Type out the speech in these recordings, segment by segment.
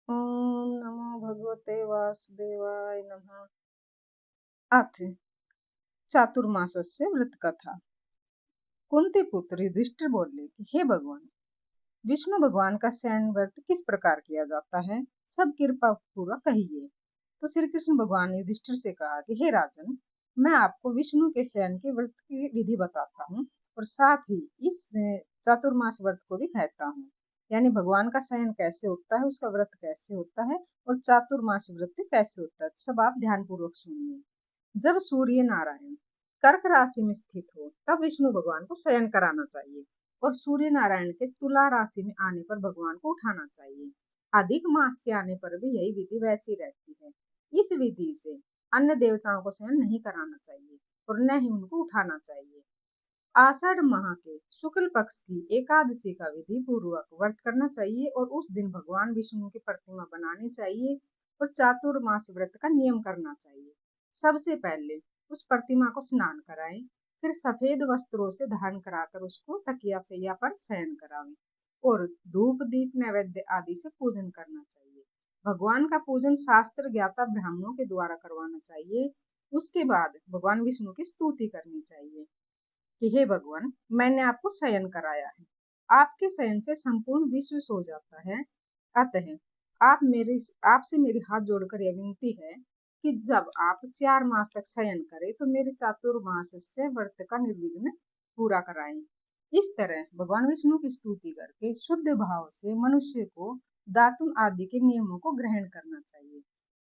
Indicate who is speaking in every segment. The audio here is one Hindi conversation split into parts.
Speaker 1: ओम नमो भगवते वासुदेवाय नमः। अथ चातुर्मासस्य व्रत कथा। कुंती पुत्र युधिष्ठिर बोले कि हे भगवान, विष्णु भगवान का शयन व्रत किस प्रकार किया जाता है, सब कृपा पूर्वक कहिए। तो श्री कृष्ण भगवान ने युधिष्ठिर से कहा कि हे राजन, मैं आपको विष्णु के शयन के व्रत की विधि बताता हूँ और साथ ही इस चातुर्मास व्रत को भी कहता हूँ। यानी भगवान का शयन कैसे होता है, उसका व्रत कैसे होता है और चातुर्मास व्रत कैसे होता है, सब आप ध्यान पूर्वक सुनिए। जब सूर्य नारायण कर्क राशि में स्थित हो तब विष्णु भगवान को शयन कराना चाहिए और सूर्य नारायण के तुला राशि में आने पर भगवान को उठाना चाहिए। अधिक मास के आने पर भी यही विधि वैसी रहती है। इस विधि से अन्य देवताओं को शयन नहीं कराना चाहिए और न ही उनको उठाना चाहिए। आषाढ़ माह के शुक्ल पक्ष की एकादशी का विधि पूर्वक व्रत करना चाहिए और उस दिन भगवान विष्णु की प्रतिमा बनानी चाहिए और चातुर्मास व्रत का नियम करना चाहिए। सबसे पहले उस प्रतिमा को स्नान कराएं, फिर सफेद वस्त्रों से धारण कराकर उसको तकिया सैया पर शयन करावें और धूप दीप नैवेद्य आदि से पूजन करना चाहिए। भगवान का पूजन शास्त्र ज्ञाता ब्राह्मणों के द्वारा करवाना चाहिए। उसके बाद भगवान विष्णु की स्तुति करनी चाहिए कि हे भगवान, मैंने आपको शयन कराया है, आपके शयन से संपूर्ण विश्व सो जाता है। अतः आपसे मेरी हाथ जोड़कर यह विनती है कि जब आप 4 मास तक शयन करें तो मेरे चातुर्मास से व्रत का निर्विघ्न पूरा कराएं। इस तरह भगवान विष्णु की स्तुति करके शुद्ध भाव से मनुष्य को दातुन आदि के नियमों को ग्रहण करना चाहिए।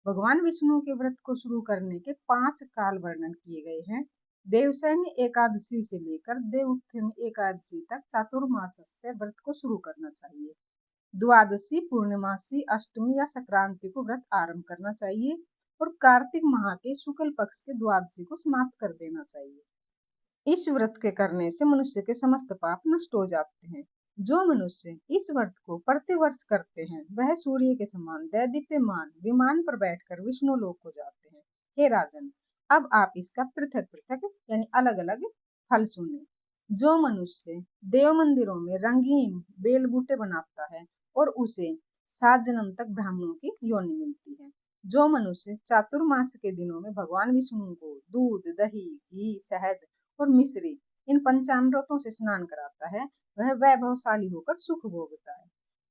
Speaker 1: भगवान विष्णु के व्रत को शुरू करने के 5 काल वर्णन किए गए हैं। देवशयनी एकादशी से लेकर देवउत्थानी एकादशी तक चातुर्मास से व्रत को शुरू करना चाहिए। द्वादशी, पूर्णमासी, अष्टमी या संक्रांति को व्रत आरंभ करना चाहिए और कार्तिक माह के शुक्ल पक्ष के द्वादशी को समाप्त कर देना चाहिए। इस व्रत के करने से मनुष्य के समस्त पाप नष्ट हो जाते हैं। जो मनुष्य इस व्रत को प्रतिवर्ष करते हैं वह सूर्य के समान दैदीप्यमान विमान पर बैठकर विष्णु लोक को जाते हैं। हे राजन, अब आप इसका पृथक पृथक यानी अलग अलग फल सुने। जो मनुष्य देव मंदिरों में रंगीन बेल बूटे बनाता है और उसे 7 जन्म तक ब्राह्मणों की योनि मिलती है। जो मनुष्य चातुर्मास के दिनों में भगवान विष्णु को दूध, दही, घी, शहद और मिश्री इन पंचामृतों से स्नान कराता है वह वैभवशाली होकर सुख भोगता है।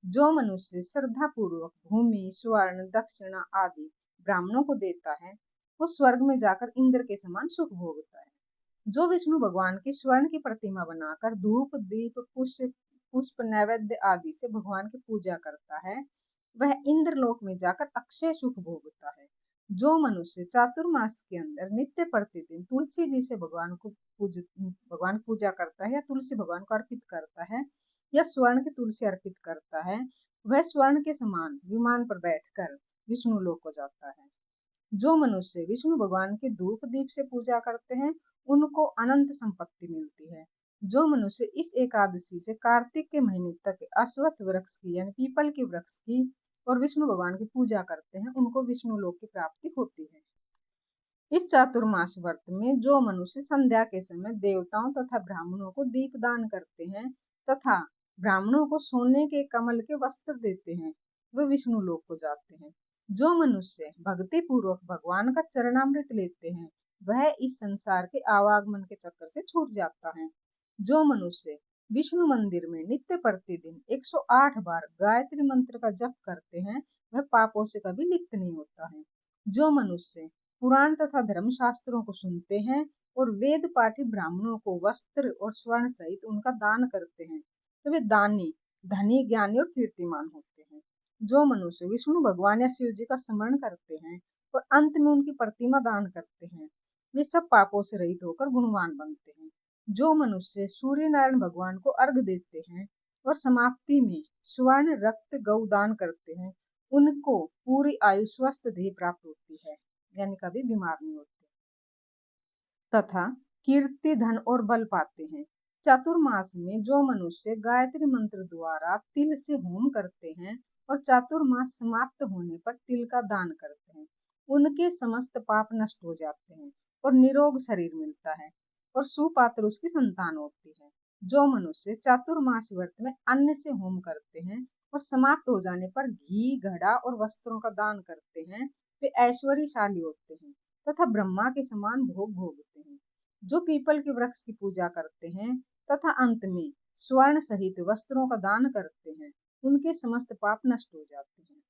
Speaker 1: जो मनुष्य श्रद्धा पूर्वक भूमि, स्वर्ण, दक्षिणा आदि ब्राह्मणों को देता है वो स्वर्ग में जाकर इंद्र के समान सुख भोगता है। जो विष्णु भगवान की स्वर्ण की प्रतिमा बनाकर धूप दीप पुष्प नैवेद्य आदि से भगवान की पूजा करता है वह इंद्रलोक में जाकर अक्षय सुख भोगता है। जो मनुष्य चातुर्मास के अंदर नित्य प्रतिदिन तुलसी जी से भगवान पूजा करता है या तुलसी भगवान को अर्पित करता है या स्वर्ण की तुलसी अर्पित करता है वह स्वर्ण के समान विमान पर बैठकर विष्णु लोक को जाता है। जो मनुष्य विष्णु भगवान के धूप दीप से पूजा करते हैं उनको अनंत संपत्ति मिलती है। जो मनुष्य इस एकादशी से कार्तिक के महीने तक अश्वत्थ वृक्ष की यानी पीपल के वृक्ष की और विष्णु भगवान की पूजा करते हैं उनको विष्णु लोक की प्राप्ति होती है। इस चातुर्मास व्रत में जो मनुष्य संध्या के समय देवताओं तथा ब्राह्मणों को दीप दान करते हैं तथा ब्राह्मणों को सोने के कमल के वस्त्र देते हैं वे विष्णु लोक को जाते हैं। जो मनुष्य भक्ति पूर्वक भगवान का चरणामृत लेते हैं वह इस संसार के आवागमन के चक्कर से छूट जाता है। जो मनुष्य विष्णु मंदिर में नित्य प्रतिदिन 108 बार गायत्री मंत्र का जप करते हैं वह पापों से कभी लिप्त नहीं होता है। जो मनुष्य पुराण तथा धर्म शास्त्रों को सुनते हैं और वेद पाठी ब्राह्मणों को वस्त्र और स्वर्ण सहित उनका दान करते हैं तो वे दानी, धनी, ज्ञानी और कीर्तिमान होते हैं। जो मनुष्य विष्णु भगवान या शिव जी का स्मरण करते हैं और अंत में उनकी प्रतिमा दान करते हैं वे सब पापों से रहित होकर गुणवान बनते हैं। जो मनुष्य सूर्य नारायण भगवान को अर्घ देते हैं और समाप्ति में स्वर्ण रक्त गौ दान करते हैं उनको पूरी आयु स्वस्थ देह प्राप्त होती है यानी कभी बीमार नहीं होते तथा कीर्ति, धन और बल पाते हैं। चातुर्मास में जो मनुष्य गायत्री मंत्र द्वारा तिल से होम करते हैं और चातुर्मास समाप्त होने पर तिल का दान करते हैं उनके समस्त पाप नष्ट हो जाते हैं और निरोग शरीर मिलता है और सुपात्र उसकी संतान होती है। जो मनुष्य चातुर्मास व्रत में अन्न से होम करते हैं और समाप्त हो जाने पर घी, घड़ा और वस्त्रों का दान करते हैं वे ऐश्वर्यशाली होते हैं तथा ब्रह्मा के समान भोग भोगते हैं। जो पीपल के वृक्ष की पूजा करते हैं तथा अंत में स्वर्ण सहित वस्त्रों का दान करते हैं उनके समस्त पाप नष्ट हो जाते हैं।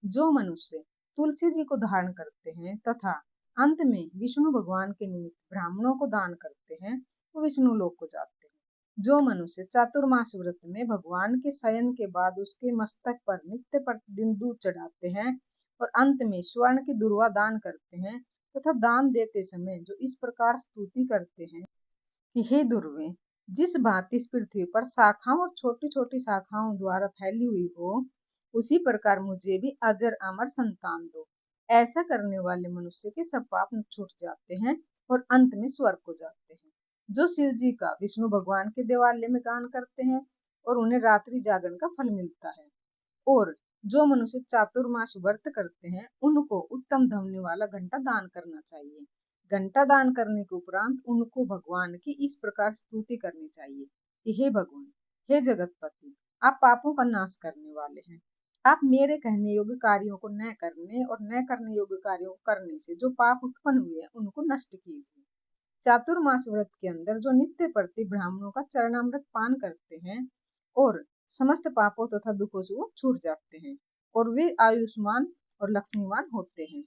Speaker 1: जो मनुष्य तुलसी जी को धारण करते हैं तथा अंत में विष्णु भगवान के निमित्त ब्राह्मणों को दान करते हैं वो विष्णु लोक को जाते हैं। जो मनुष्य चातुर्मास व्रत में भगवान के शयन के बाद उसके मस्तक पर नित्य प्रतिदिन दूध चढ़ाते हैं और अंत में स्वर्ण की दुर्वा दान करते हैं तथा दान देते समय जो इस प्रकार स्तुति करते हैं कि हे दुर्वे, जिस भांति इस पृथ्वी पर शाखाओं और छोटी छोटी शाखाओं द्वारा फैली हुई हो उसी प्रकार मुझे भी अजर अमर संतान दो। ऐसा करने वाले मनुष्य के सब पाप छूट जाते हैं और अंत में स्वर्ग को जाते हैं। जो शिव जी का विष्णु भगवान के देवालय में गान करते हैं और उन्हें रात्रि जागरण का फल मिलता है। और जो मनुष्य चातुर्मास व्रत करते हैं उनको उत्तम ध्वनि वाला घंटा दान करना चाहिए। घंटा दान करने के उपरांत उनको भगवान की इस प्रकार स्तुति करनी चाहिए कि हे भगवान, हे जगतपति, आप पापों का नाश करने वाले हैं। आप मेरे कहने योग्य कार्यों को न करने और न करने योग्य कार्यों को करने से जो पाप उत्पन्न हुए हैं उनको नष्ट कीजिए। चातुर्मास व्रत के अंदर जो नित्य प्रति ब्राह्मणों का चरणामृत पान करते हैं और समस्त पापों तथा दुखों से वो छूट जाते हैं और वे आयुष्मान और लक्ष्मीवान होते हैं।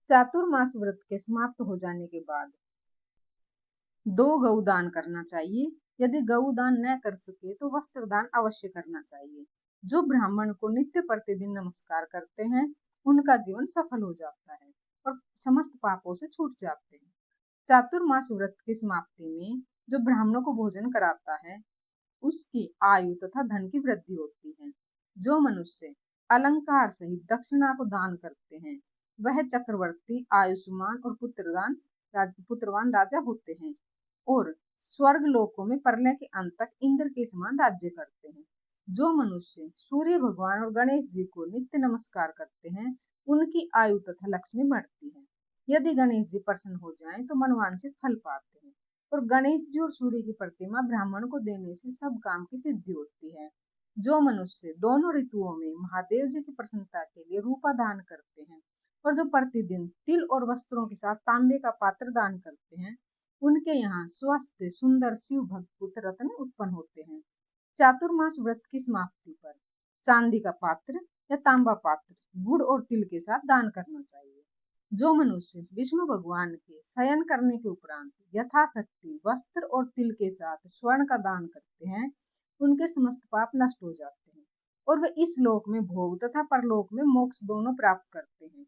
Speaker 1: चातुर्मास व्रत के समाप्त हो जाने के बाद 2 गौ दान करना चाहिए। यदि गौ दान न कर सके तो वस्त्र दान अवश्य करना चाहिए। जो ब्राह्मण को नित्य प्रतिदिन नमस्कार करते हैं उनका जीवन सफल हो जाता है और समस्त पापों से छूट जाते हैं। चातुर्मास व्रत की समाप्ति में जो ब्राह्मणों को भोजन कराता है उसकी आयु तथा धन की वृद्धि होती है। जो मनुष्य अलंकार सहित दक्षिणा को दान करते हैं वह चक्रवर्ती, आयुष्मान और पुत्रवान राजा होते हैं और स्वर्ग लोकों में प्रलय के अंत तक इंद्र के समान राज्य करते हैं। जो मनुष्य सूर्य भगवान और गणेश जी को नित्य नमस्कार करते हैं उनकी आयु तथा लक्ष्मी बढ़ती है। यदि गणेश जी प्रसन्न हो जाएं तो मनवांछित फल पाते हैं और गणेश जी और सूर्य की प्रतिमा ब्राह्मण को देने से सब काम की सिद्धि होती है। जो मनुष्य दोनों ऋतुओं में महादेव जी की प्रसन्नता के लिए रूपा दान करते हैं और जो प्रतिदिन तिल और वस्त्रों के साथ तांबे का पात्र दान करते हैं उनके यहाँ स्वस्थ सुंदर शिव भक्त पुत्र रत्न उत्पन्न होते हैं। चातुर्मास व्रत की समाप्ति पर चांदी का पात्र या तांबा पात्र गुड़ और तिल के साथ दान करना चाहिए। जो मनुष्य विष्णु भगवान के शयन करने के उपरांत यथाशक्ति वस्त्र और तिल के साथ स्वर्ण का दान करते हैं उनके समस्त पाप नष्ट हो जाते हैं और वे इस लोक में भोग तथा परलोक में मोक्ष दोनों प्राप्त करते हैं।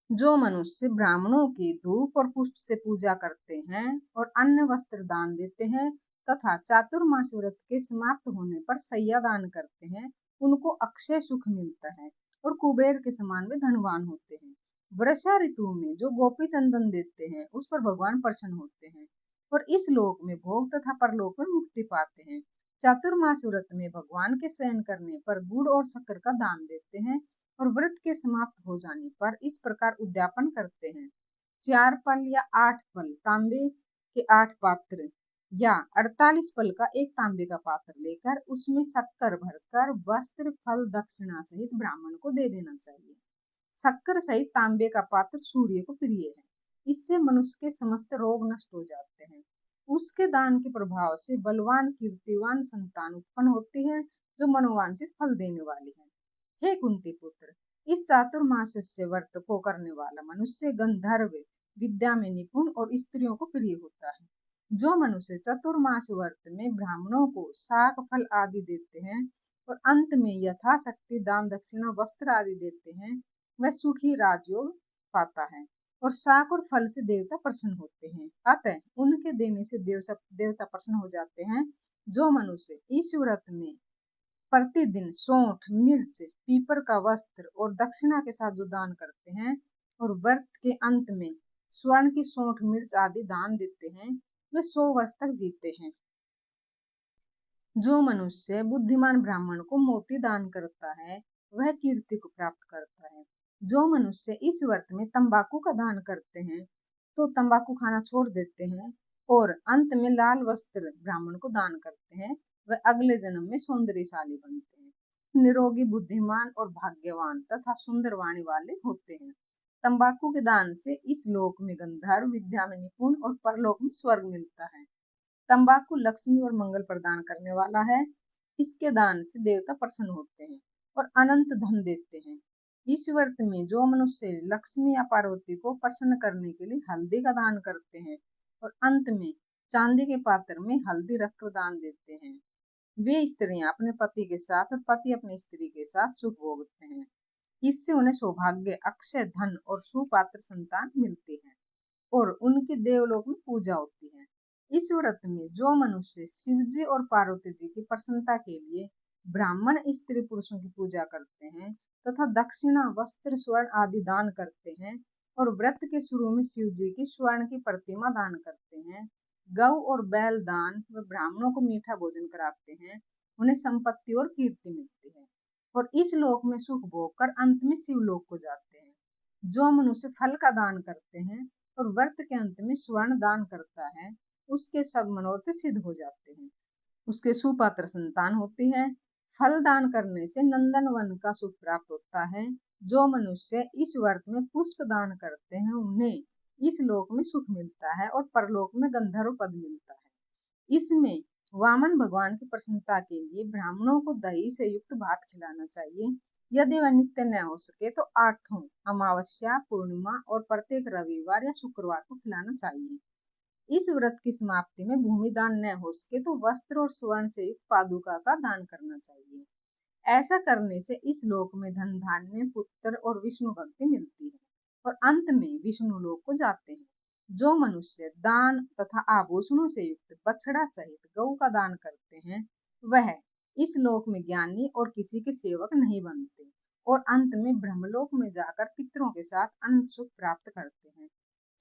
Speaker 1: जो मनुष्य ब्राह्मणों की धूप और पुष्प से पूजा करते हैं और अन्न वस्त्र दान देते हैं तथा चातुर्मास व्रत के समाप्त होने पर शय्या दान करते हैं उनको अक्षय सुख मिलता है और कुबेर के समान वे धनवान होते हैं। वर्षा ऋतु में जो गोपी चंदन देते हैं उस पर भगवान प्रसन्न होते हैं और इस लोक में भोग तथा परलोक में मुक्ति पाते हैं। चातुर्मास व्रत में भगवान के शयन करने पर गुड़ और शक्कर का दान देते हैं और व्रत के समाप्त हो जाने पर इस प्रकार उद्यापन करते हैं। 4 पल या 8 पल तांबे के 8 पात्र या 48 पल का एक तांबे का पात्र लेकर उसमें शक्कर भरकर वस्त्र फल दक्षिणा सहित ब्राह्मण को दे देना चाहिए। शक्कर सहित तांबे का पात्र सूर्य को प्रिय है, इससे मनुष्य के समस्त रोग नष्ट हो जाते हैं। उसके दान के प्रभाव से बलवान कीर्तिवान संतान उत्पन्न होती है जो मनोवांछित फल देने वाली है। हे कुंती पुत्र, इस चातुर्मास्य व्रत को करने वाला मनुष्य गंधर्व विद्या में निपुण और स्त्रियों को प्रिय होता है। जो मनुष्य चतुर्मास व्रत में ब्राह्मणों को शाक फल आदि देते हैं और अंत में यथाशक्ति दान दक्षिणा वस्त्र आदि देते हैं वह सुखी राजयोग पाता है और शाक और फल से देवता प्रसन्न होते हैं। अतः उनके देने से देवता प्रसन्न हो जाते हैं। जो मनुष्य इस व्रत में प्रतिदिन सौंठ, मिर्च, पीपर का वस्त्र और दक्षिणा के साथ जो दान करते हैं और व्रत के अंत में स्वर्ण की सौंठ, मिर्च आदि दान देते हैं वे 100 वर्ष तक जीते हैं। जो मनुष्य बुद्धिमान ब्राह्मण को मोती दान करता है वह कीर्ति को प्राप्त करता है। जो मनुष्य इस व्रत में तंबाकू का दान करते हैं तो तंबाकू खाना छोड़ देते हैं और अंत में लाल वस्त्र ब्राह्मण को दान करते हैं वह अगले जन्म में सौंदर्यशाली बनते हैं। निरोगी, बुद्धिमान और भाग्यवान तथा सुंदर वाणी वाले होते हैं। तंबाकू के दान से इस लोक में गंधर्व, विद्या में निपुण और परलोक में स्वर्ग मिलता है। तंबाकू लक्ष्मी और मंगल प्रदान करने वाला है। इसके दान से देवता प्रसन्न होते हैं और अनंत धन देते हैं। इस व्रत में जो मनुष्य लक्ष्मी या पार्वती को प्रसन्न करने के लिए हल्दी का दान करते हैं और अंत में चांदी के पात्र में हल्दी रखकर दान देते हैं, वे स्त्रियां अपने पति के साथ और पति अपनी स्त्री के साथ सुख भोगते हैं। इससे उन्हें सौभाग्य, अक्षय धन और सुपात्र संतान मिलती है और उनकी देवलोक में पूजा होती है। इस व्रत में जो मनुष्य शिव जी और पार्वती जी की प्रसन्नता के लिए ब्राह्मण स्त्री पुरुषों की पूजा करते हैं तथा दक्षिणा, वस्त्र, स्वर्ण आदि दान करते हैं और व्रत के शुरू में शिव जी की स्वर्ण की प्रतिमा दान करते हैं, गौ और बैल दान व ब्राह्मणों को मीठा भोजन कराते हैं, उन्हें संपत्ति और कीर्ति मिलती है और इस लोक में सुख भोग कर अंत में शिवलोक को जाते हैं। जो मनुष्य फल का दान करते हैं और व्रत के अंत में स्वर्ण दान करता है, उसके सब मनोरथ सिद्ध हो जाते हैं, उसके सुपात्र संतान होती है। फल दान करने से नंदन वन का सुख प्राप्त होता है। जो मनुष्य इस व्रत में पुष्प दान करते हैं, उन्हें इस लोक में सुख मिलता है और परलोक में गंधर्व पद मिलता है। इसमें वामन भगवान की प्रसन्नता के लिए ब्राह्मणों को दही से युक्त भात खिलाना चाहिए। यदि वह नित्य न हो सके तो आठों अमावस्या, पूर्णिमा और प्रत्येक रविवार या शुक्रवार को खिलाना चाहिए। इस व्रत की समाप्ति में भूमि दान न हो सके तो वस्त्र और स्वर्ण से युक्त पादुका का दान करना चाहिए। ऐसा करने से इस लोक में धन, धान्य, पुत्र और विष्णु भक्ति मिलती है और अंत में विष्णु लोक को जाते हैं। जो मनुष्य दान तथा आभूषणों से युक्त बछड़ा सहित गौ का दान करते हैं, वह इस लोक में ज्ञानी और किसी के सेवक नहीं बनते और अंत में ब्रह्मलोक में जाकर पितरों के साथ अनंत सुख प्राप्त करते हैं।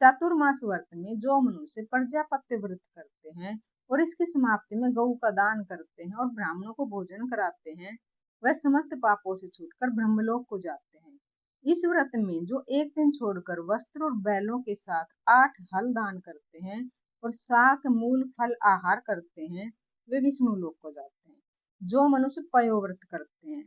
Speaker 1: चातुर्मास व्रत में जो मनुष्य प्रजापत्य व्रत करते हैं और इसकी समाप्ति में गौ का दान करते हैं और ब्राह्मणों को भोजन कराते हैं, वह समस्त पापों से छूटकर ब्रह्मलोक को जाते हैं। इस व्रत में जो एक दिन छोड़कर वस्त्र और बैलों के साथ 8 हल दान करते हैं और शाक, मूल, फल आहार करते हैं, वे विष्णु लोक को जाते हैं। जो मनुष्य पयोव्रत करते हैं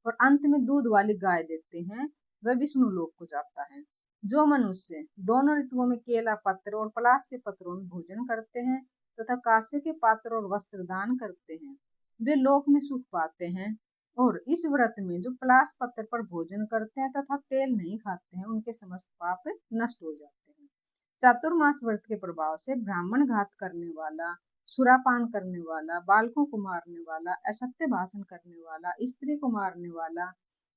Speaker 1: और अंत में दूध वाली गाय देते हैं, वह विष्णु लोक को जाता है। जो मनुष्य दोनों ऋतुओं में केला पत्र और पलाश के पत्रों में भोजन करते हैं तथा कांसे के पात्र और वस्त्र दान करते हैं, वे लोक में सुख पाते हैं और इस व्रत में जो पलाश पत्र पर भोजन करते हैं तथा तेल नहीं खाते हैं, उनके समस्त पाप नष्ट हो जाते हैं। चातुर्मास व्रत के प्रभाव से ब्राह्मण घात करने वाला, सुरापान करने वाला, बालकों को मारने वाला, असत्य भाषण करने वाला, स्त्री को मारने वाला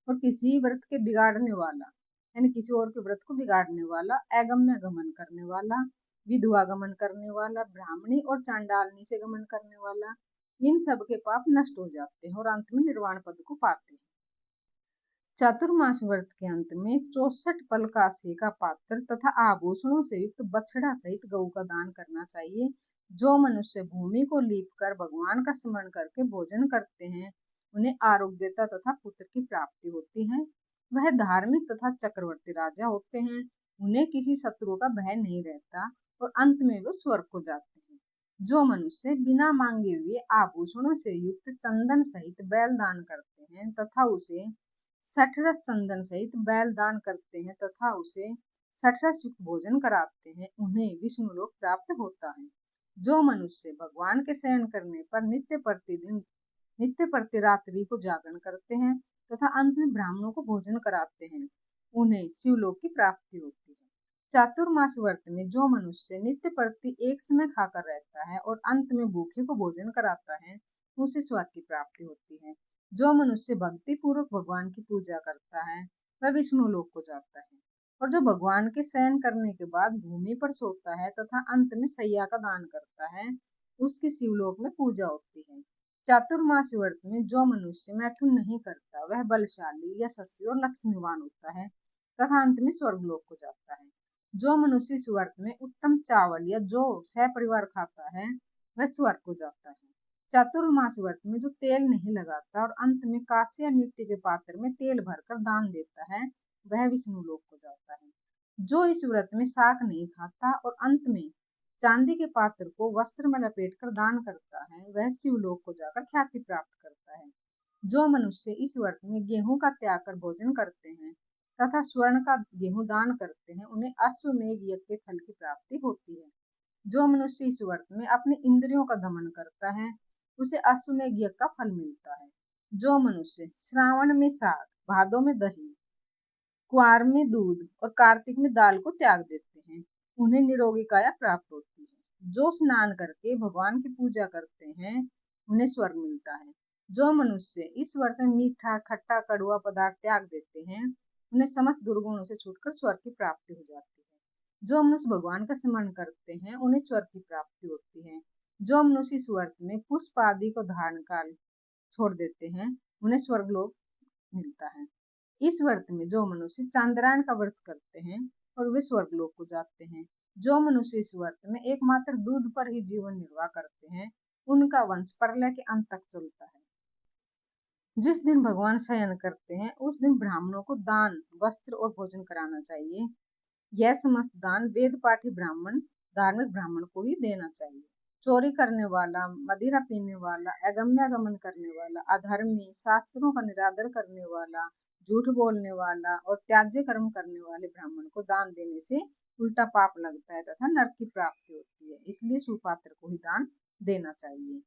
Speaker 1: और किसी व्रत के बिगाड़ने वाला, यानी किसी और के व्रत को बिगाड़ने वाला, अगम्य गमन करने वाला, विधवा गमन करने वाला, ब्राह्मणी और चांडालनी से गमन करने वाला, इन सब के पाप नष्ट हो जाते हैं और अंत में निर्वाण पद को पाते हैं। चातुर्मास व्रत के अंत में 64 पलकासे का पात्र तथा आभूषणों से युक्त बछड़ा सहित गौ का दान करना चाहिए। जो मनुष्य भूमि को लीप कर भगवान का स्मरण करके भोजन करते हैं, उन्हें आरोग्यता तथा पुत्र की प्राप्ति होती है। वह धार्मिक तथा चक्रवर्ती राजा होते हैं, उन्हें किसी शत्रु का भय नहीं रहता और अंत में वे स्वर्ग को जाते हैं। जो मनुष्य बिना मांगे हुए आभूषणों से युक्त चंदन सहित बैल दान करते हैं तथा उसे सठरस चंदन सहित बैल दान करते हैं तथा उसे सठरस युक्त भोजन कराते हैं, उन्हें विष्णु लोक प्राप्त होता है। जो मनुष्य भगवान के शयन करने पर नित्य प्रतिरात्रि को जागरण करते हैं तथा अंत में ब्राह्मणों को भोजन कराते हैं, उन्हें शिवलोक की प्राप्ति होती है। चातुर्मास व्रत में जो मनुष्य नित्य प्रति एक समय खाकर रहता है और अंत में भूखे को भोजन कराता है, उसे स्वर्ग की प्राप्ति होती है। जो मनुष्य भक्ति पूर्वक भगवान की पूजा करता है, वह विष्णु लोक को जाता है और जो भगवान के शयन करने के बाद भूमि पर सोता है तथा अंत में सैया का दान करता है, उसकी शिवलोक में पूजा होती है। चातुर्मास व्रत में जो मनुष्य मैथुन नहीं करता, वह बलशाली, यशस्वी और लक्ष्मीवान होता है तथा अंत में स्वर्गलोक को जाता है। जो मनुष्य इस व्रत में उत्तम चावल या जो सपरिवार खाता है, वह स्वर्ग को जाता है। चातुर्मास व्रत में जो तेल नहीं लगाता और अंत में कांस्य या मिट्टी के पात्र में तेल भरकर दान देता है, वह विष्णु लोक को जाता है। जो इस व्रत में शाक नहीं खाता और अंत में चांदी के पात्र को वस्त्र में लपेटकर दान करता है, वह शिवलोक को जाकर ख्याति प्राप्त करता है। जो मनुष्य इस व्रत में गेहूं का त्याग कर भोजन करते हैं तथा स्वर्ण का गेहूं दान करते हैं, उन्हें अश्वमेध यज्ञ के फल की प्राप्ति होती है। जो मनुष्य इस व्रत में अपने इंद्रियों का दमन करता है, उसे अश्वमेध यज्ञ का फल मिलता है। जो मनुष्य श्रावण में साग, भादों में दही, कुआर में दूध और कार्तिक में दाल को त्याग देते हैं, उन्हें निरोगी काया प्राप्त होती है। जो स्नान करके भगवान की पूजा करते हैं, उन्हें स्वर्ग मिलता है। जो मनुष्य इस व्रत में मीठा, खट्टा, कड़वा पदार्थ त्याग देते हैं, उन्हें समस्त दुर्गुणों से छूटकर स्वर्ग की प्राप्ति हो जाती है। जो मनुष्य भगवान का स्मरण करते हैं, उन्हें स्वर्ग की प्राप्ति होती है। जो मनुष्य इस व्रत में पुष्प आदि को धारण काल छोड़ देते हैं, उन्हें स्वर्गलोक मिलता है। इस व्रत में जो मनुष्य चांद्रायण का व्रत करते हैं और वे स्वर्गलोक को जाते हैं। जो मनुष्य इस व्रत में एकमात्र दूध पर ही जीवन निर्वाह करते हैं, उनका वंश प्रलय के अंत तक चलता है। जिस दिन भगवान शयन करते हैं, उस दिन ब्राह्मणों को दान, वस्त्र और भोजन कराना चाहिए। यह समस्त दान वेद पाठी ब्राह्मण, धार्मिक ब्राह्मण को ही देना चाहिए। चोरी करने वाला, मदिरा पीने वाला, अगम्यागमन करने वाला, अधर्मी, शास्त्रों का निरादर करने वाला, झूठ बोलने वाला और त्याज्य कर्म करने वाले ब्राह्मण को दान देने से उल्टा पाप लगता है तथा नरक की प्राप्ति होती है। इसलिए सुपात्र को ही दान देना चाहिए।